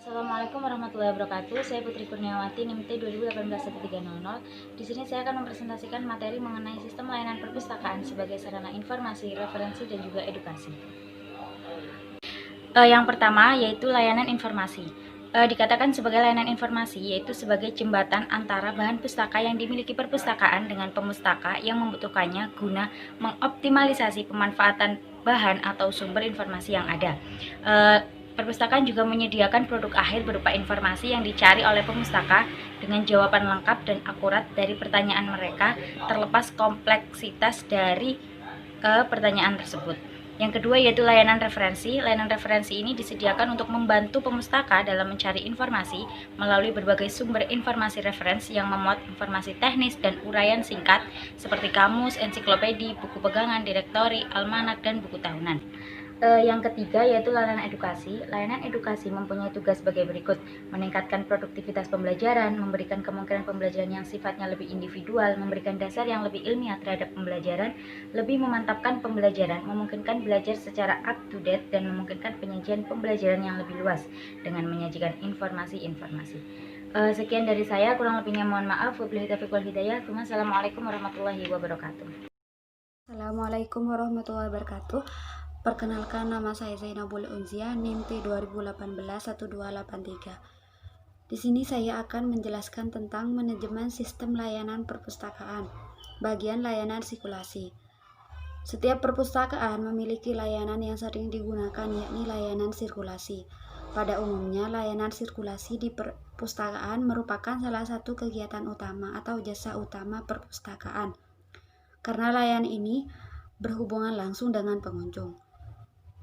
Assalamualaikum warahmatullahi wabarakatuh. Saya Putri Kurniawati, NIM T 2018-1300. Di sini saya akan mempresentasikan materi mengenai sistem layanan perpustakaan sebagai sarana informasi, referensi, dan juga edukasi. Yang pertama yaitu layanan informasi. Dikatakan sebagai layanan informasi yaitu sebagai jembatan antara bahan pustaka yang dimiliki perpustakaan dengan pemustaka yang membutuhkannya guna mengoptimalisasi pemanfaatan bahan atau sumber informasi yang ada. Perpustakaan juga menyediakan produk akhir berupa informasi yang dicari oleh pemustaka dengan jawaban lengkap dan akurat dari pertanyaan mereka, terlepas kompleksitas dari pertanyaan tersebut. Yang kedua yaitu layanan referensi. Layanan referensi ini disediakan untuk membantu pemustaka dalam mencari informasi melalui berbagai sumber informasi referensi yang memuat informasi teknis dan uraian singkat seperti kamus, ensiklopedi, buku pegangan, direktori, almanak, dan buku tahunan. Yang ketiga yaitu layanan edukasi. Layanan edukasi mempunyai tugas sebagai berikut: meningkatkan produktivitas pembelajaran, memberikan kemungkinan pembelajaran yang sifatnya lebih individual, memberikan dasar yang lebih ilmiah terhadap pembelajaran, lebih memantapkan pembelajaran, memungkinkan belajar secara up to date, dan memungkinkan penyajian pembelajaran yang lebih luas dengan menyajikan informasi-informasi. Sekian dari saya, kurang lebihnya mohon maaf. Wabillahi taufiq wal hidayah. Assalamualaikum warahmatullahi wabarakatuh. Assalamualaikum warahmatullahi wabarakatuh. Perkenalkan, nama saya Zainabul Unzia, NIM T 2018-1283. Di sini saya akan menjelaskan tentang manajemen sistem layanan perpustakaan, bagian layanan sirkulasi. Setiap perpustakaan memiliki layanan yang sering digunakan, yakni layanan sirkulasi. Pada umumnya, layanan sirkulasi di perpustakaan merupakan salah satu kegiatan utama atau jasa utama perpustakaan, karena layanan ini berhubungan langsung dengan pengunjung.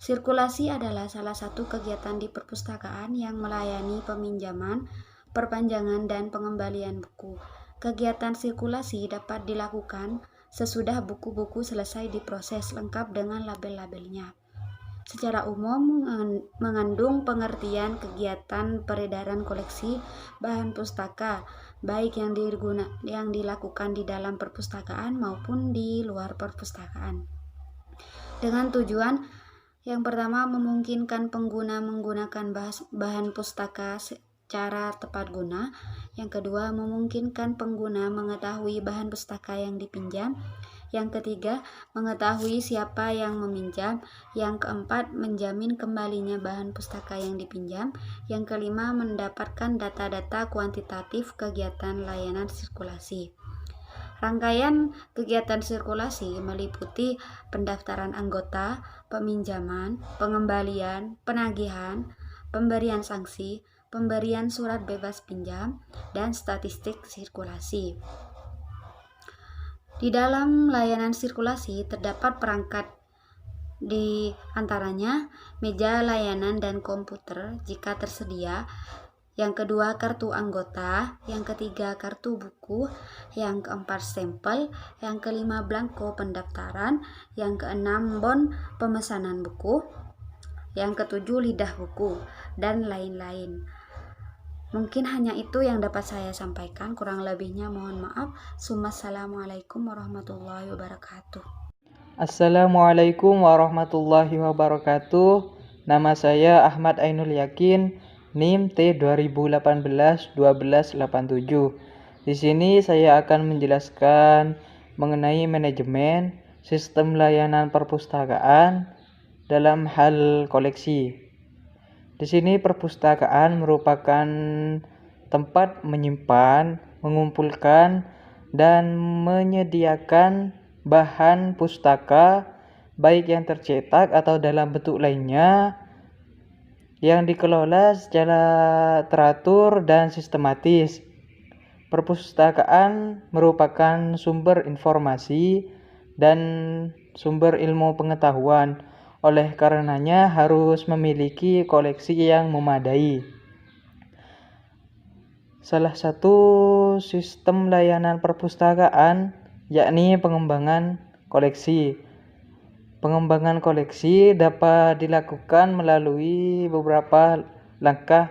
Sirkulasi adalah salah satu kegiatan di perpustakaan yang melayani peminjaman, perpanjangan, dan pengembalian buku. Kegiatan sirkulasi dapat dilakukan sesudah buku-buku selesai diproses lengkap dengan label-labelnya. Secara umum mengandung pengertian kegiatan peredaran koleksi bahan pustaka, baik yang dilakukan di dalam perpustakaan maupun di luar perpustakaan. Dengan tujuan yang pertama, memungkinkan pengguna menggunakan bahan pustaka secara tepat guna. Yang kedua, memungkinkan pengguna mengetahui bahan pustaka yang dipinjam. Yang ketiga, mengetahui siapa yang meminjam. Yang keempat, menjamin kembalinya bahan pustaka yang dipinjam. Yang kelima, mendapatkan data-data kuantitatif kegiatan layanan sirkulasi. Rangkaian kegiatan sirkulasi meliputi pendaftaran anggota, peminjaman, pengembalian, penagihan, pemberian sanksi, pemberian surat bebas pinjam, dan statistik sirkulasi. Di dalam layanan sirkulasi terdapat perangkat, di antaranya meja layanan dan komputer jika tersedia. Yang kedua, kartu anggota. Yang ketiga, kartu buku. Yang keempat, stempel. Yang kelima, blanko pendaftaran. Yang keenam, bon pemesanan buku. Yang ketujuh, lidah buku, dan lain-lain. Mungkin hanya itu yang dapat saya sampaikan. Kurang lebihnya mohon maaf. Assalamualaikum warahmatullahi wabarakatuh. Assalamualaikum warahmatullahi wabarakatuh. Nama saya Ahmad Ainul Yakin, NIM T 2018-1287. Di sini saya akan menjelaskan mengenai manajemen sistem layanan perpustakaan dalam hal koleksi. Di sini perpustakaan merupakan tempat menyimpan, mengumpulkan, dan menyediakan bahan pustaka baik yang tercetak atau dalam bentuk lainnya yang dikelola secara teratur dan sistematis. Perpustakaan merupakan sumber informasi dan sumber ilmu pengetahuan. Oleh karenanya harus memiliki koleksi yang memadai. Salah satu sistem layanan perpustakaan yakni pengembangan koleksi. Pengembangan koleksi dapat dilakukan melalui beberapa langkah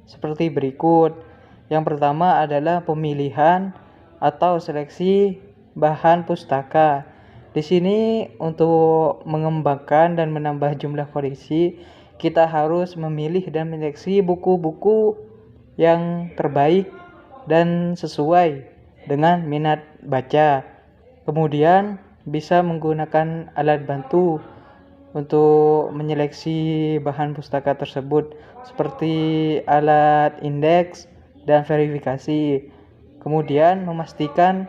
seperti berikut. Yang pertama adalah pemilihan atau seleksi bahan pustaka. Di sini untuk mengembangkan dan menambah jumlah koleksi, kita harus memilih dan menyeleksi buku-buku yang terbaik dan sesuai dengan minat baca. Kemudian bisa menggunakan alat bantu untuk menyeleksi bahan pustaka tersebut seperti alat indeks dan verifikasi. Kemudian memastikan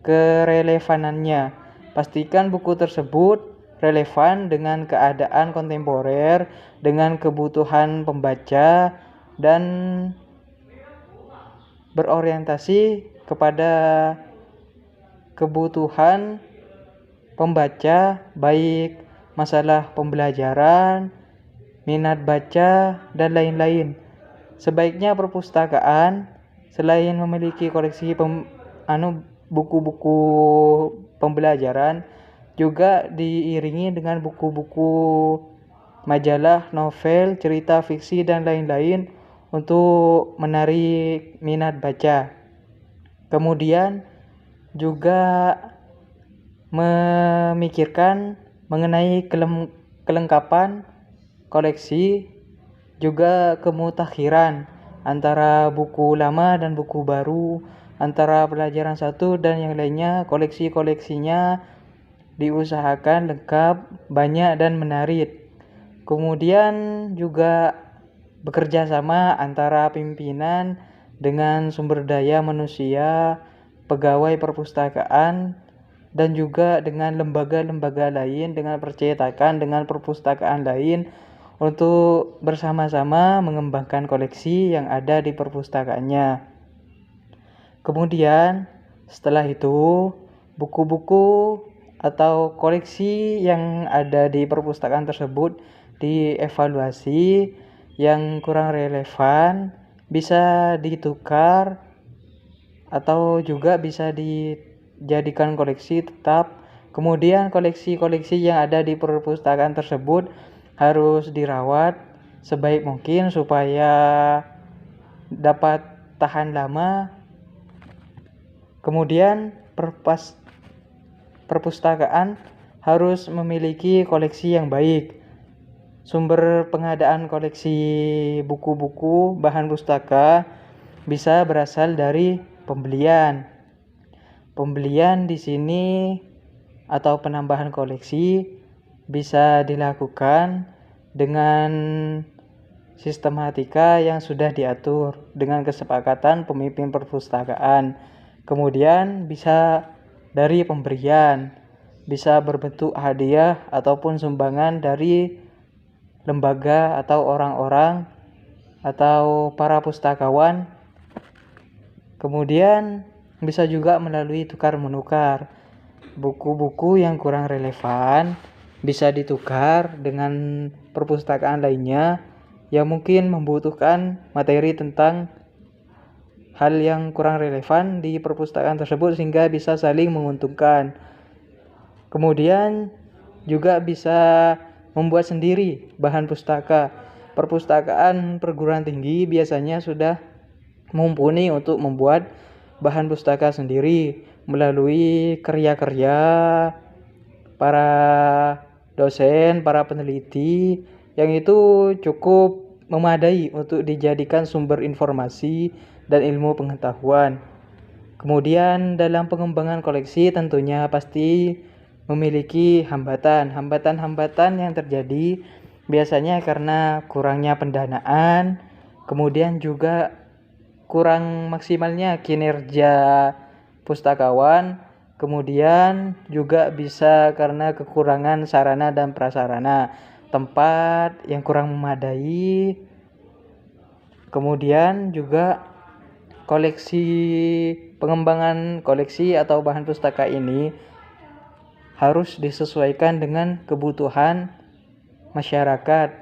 kerelevanannya. Pastikan buku tersebut relevan dengan keadaan kontemporer, dengan kebutuhan pembaca, dan berorientasi kepada kebutuhan pembaca, baik masalah pembelajaran, minat baca, dan lain-lain. Sebaiknya perpustakaan selain memiliki koleksi buku-buku pembelajaran, juga diiringi dengan buku-buku majalah, novel, cerita fiksi, dan lain-lain untuk menarik minat baca. Kemudian juga memikirkan mengenai kelengkapan koleksi, juga kemutakhiran antara buku lama dan buku baru, antara pelajaran satu dan yang lainnya. Koleksi-koleksinya diusahakan lengkap, banyak, dan menarik. Kemudian juga bekerja sama antara pimpinan dengan sumber daya manusia, pegawai perpustakaan, dan juga dengan lembaga-lembaga lain, dengan percetakan, dengan perpustakaan lain, untuk bersama-sama mengembangkan koleksi yang ada di perpustakaannya. Kemudian setelah itu, buku-buku atau koleksi yang ada di perpustakaan tersebut dievaluasi, yang kurang relevan bisa ditukar atau juga bisa dijadikan koleksi tetap. Kemudian koleksi-koleksi yang ada di perpustakaan tersebut harus dirawat sebaik mungkin supaya dapat tahan lama. Kemudian perpustakaan harus memiliki koleksi yang baik. Sumber pengadaan koleksi buku-buku bahan pustaka bisa berasal dari pembelian. Pembelian di sini atau penambahan koleksi bisa dilakukan dengan sistematika yang sudah diatur dengan kesepakatan pemimpin perpustakaan. Kemudian bisa dari pemberian, bisa berbentuk hadiah ataupun sumbangan dari lembaga atau orang-orang atau para pustakawan. Kemudian bisa juga melalui tukar-menukar. Buku-buku yang kurang relevan bisa ditukar dengan perpustakaan lainnya yang mungkin membutuhkan materi tentang hal yang kurang relevan di perpustakaan tersebut, sehingga bisa saling menguntungkan. Kemudian juga bisa membuat sendiri bahan pustaka. Perpustakaan perguruan tinggi biasanya sudah mumpuni untuk membuat bahan pustaka sendiri melalui karya-karya para dosen, para peneliti, yang itu cukup memadai untuk dijadikan sumber informasi dan ilmu pengetahuan. Kemudian dalam pengembangan koleksi tentunya pasti memiliki hambatan-hambatan yang terjadi biasanya karena kurangnya pendanaan, kemudian juga kurang maksimalnya kinerja pustakawan, kemudian juga bisa karena kekurangan sarana dan prasarana, tempat yang kurang memadai. Kemudian juga pengembangan koleksi atau bahan pustaka ini harus disesuaikan dengan kebutuhan masyarakat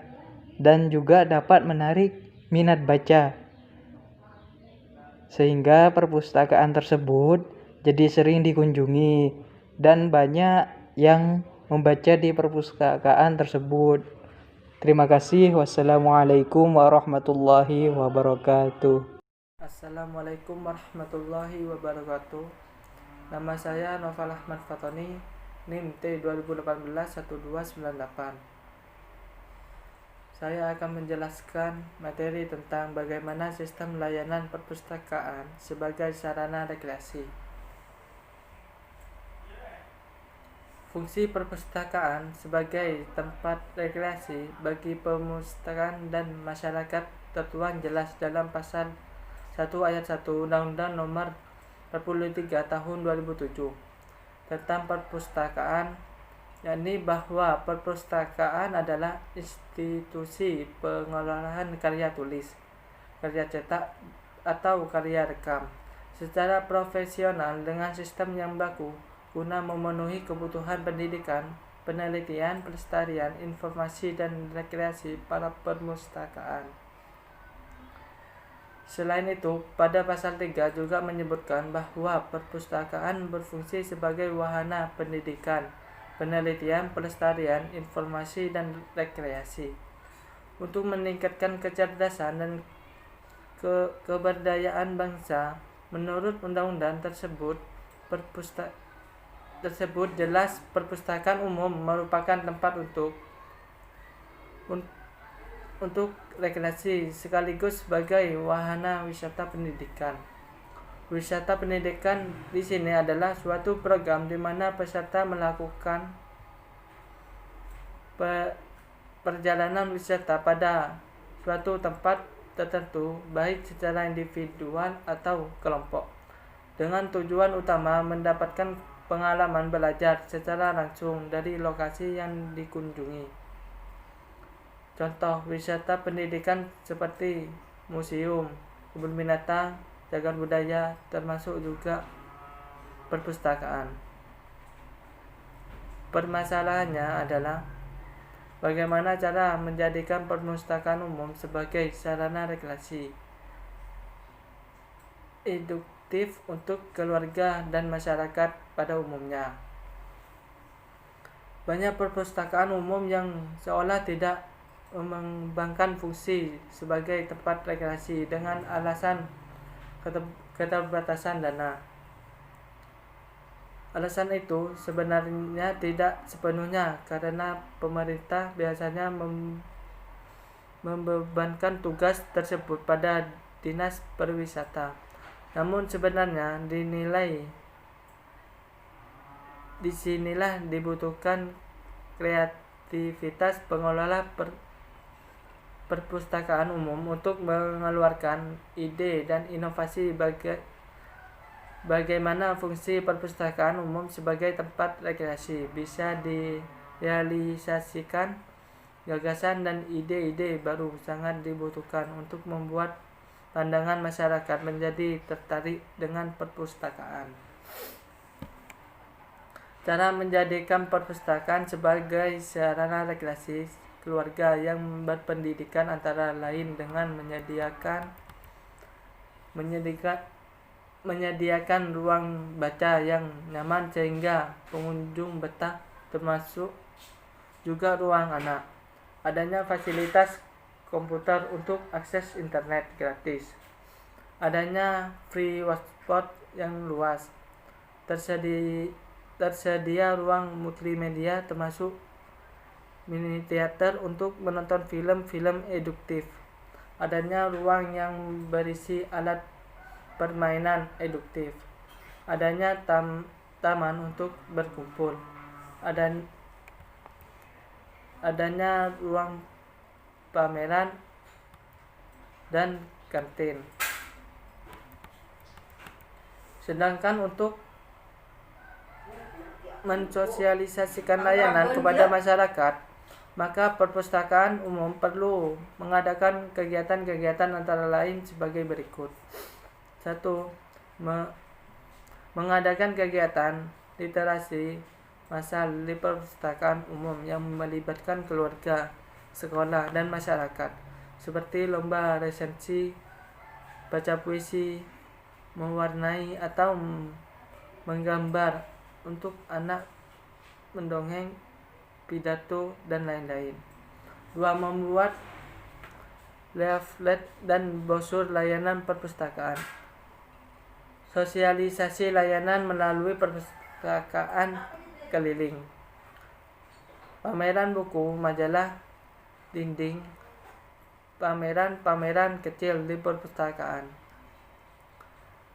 dan juga dapat menarik minat baca, sehingga perpustakaan tersebut jadi sering dikunjungi dan banyak yang membaca di perpustakaan tersebut. Terima kasih. Wassalamualaikum warahmatullahi wabarakatuh. Assalamualaikum warahmatullahi wabarakatuh. Nama saya Noval Ahmad Fatoni, NIM T 2018-1298. saya akan menjelaskan materi tentang bagaimana sistem layanan perpustakaan sebagai sarana rekreasi. Fungsi perpustakaan sebagai tempat rekreasi bagi perpustakaan dan masyarakat tertuang jelas dalam pasal 1 ayat 1 Undang-Undang Nomor 43 Tahun 2007 tentang perpustakaan, yakni bahwa perpustakaan adalah institusi pengelolaan karya tulis, karya cetak, atau karya rekam secara profesional dengan sistem yang baku guna memenuhi kebutuhan pendidikan, penelitian, pelestarian, informasi, dan rekreasi para perpustakaan. Selain itu, pada pasal 3 juga menyebutkan bahwa perpustakaan berfungsi sebagai wahana pendidikan, penelitian, pelestarian, informasi, dan rekreasi. Untuk meningkatkan kecerdasan dan keberdayaan bangsa, menurut undang-undang tersebut, jelas perpustakaan umum merupakan tempat untuk rekreasi sekaligus sebagai wahana wisata pendidikan. Wisata pendidikan di sini adalah suatu program di mana peserta melakukan perjalanan wisata pada suatu tempat tertentu, baik secara individual atau kelompok, dengan tujuan utama mendapatkan pengalaman belajar secara langsung dari lokasi yang dikunjungi. Contoh wisata pendidikan seperti museum, kebun binatang, cagar budaya, termasuk juga perpustakaan. Permasalahannya adalah bagaimana cara menjadikan perpustakaan umum sebagai sarana rekreasi eduktif untuk keluarga dan masyarakat pada umumnya. Banyak perpustakaan umum yang seolah tidak mengembangkan fungsi sebagai tempat rekreasi dengan alasan keterbatasan dana. Alasan itu sebenarnya tidak sepenuhnya karena pemerintah biasanya membebankan tugas tersebut pada dinas pariwisata. Namun sebenarnya disinilah dibutuhkan kreativitas pengelola perpustakaan umum untuk mengeluarkan ide dan inovasi bagaimana fungsi perpustakaan umum sebagai tempat rekreasi bisa direalisasikan. Gagasan dan ide-ide baru sangat dibutuhkan untuk membuat pandangan masyarakat menjadi tertarik dengan perpustakaan. Cara menjadikan perpustakaan sebagai sarana rekreasi keluarga yang berpendidikan antara lain dengan menyediakan ruang baca yang nyaman sehingga pengunjung betah, termasuk juga ruang anak. Adanya fasilitas komputer untuk akses internet gratis. Adanya free hotspot yang luas. Tersedia ruang multimedia termasuk mini teater untuk menonton film-film eduktif. Adanya ruang yang berisi alat permainan eduktif. Adanya taman untuk berkumpul. Adanya ruang pameran dan kantin. Sedangkan untuk mensosialisasikan layanan kepada masyarakat, maka perpustakaan umum perlu mengadakan kegiatan-kegiatan antara lain sebagai berikut. 1. Mengadakan kegiatan literasi massal di perpustakaan umum yang melibatkan keluarga, sekolah, dan masyarakat, seperti lomba resensi, baca puisi, mewarnai atau menggambar untuk anak, mendongeng, pidato, dan lain-lain. 2. Membuat leaflet dan brosur layanan perpustakaan. Sosialisasi layanan melalui perpustakaan keliling. Pameran buku, majalah, dinding, pameran-pameran kecil di perpustakaan,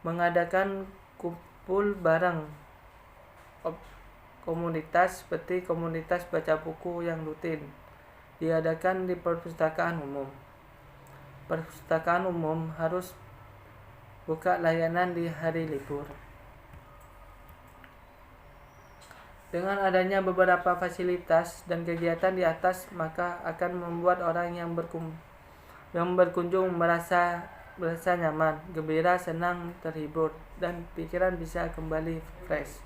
mengadakan kumpul bareng komunitas seperti komunitas baca buku yang rutin diadakan di perpustakaan umum. Perpustakaan umum harus buka layanan di hari libur. Dengan adanya beberapa fasilitas dan kegiatan di atas, maka akan membuat orang yang berkunjung merasa nyaman, gembira, senang, terhibur, dan pikiran bisa kembali fresh.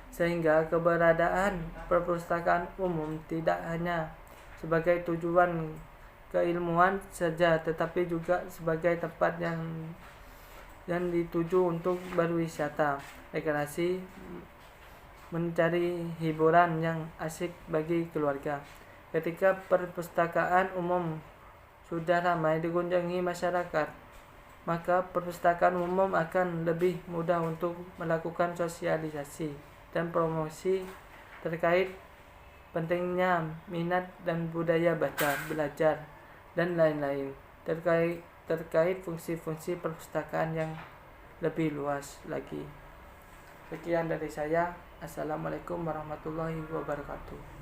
Sehingga keberadaan perpustakaan umum tidak hanya sebagai tujuan keilmuan saja, tetapi juga sebagai tempat yang dituju untuk berwisata, rekreasi, mencari hiburan yang asik bagi keluarga. Ketika perpustakaan umum sudah ramai dikunjungi masyarakat, maka perpustakaan umum akan lebih mudah untuk melakukan sosialisasi dan promosi terkait pentingnya minat dan budaya baca, belajar, dan lain-lain terkait fungsi-fungsi perpustakaan yang lebih luas lagi. Sekian dari saya. Assalamualaikum warahmatullahi wabarakatuh.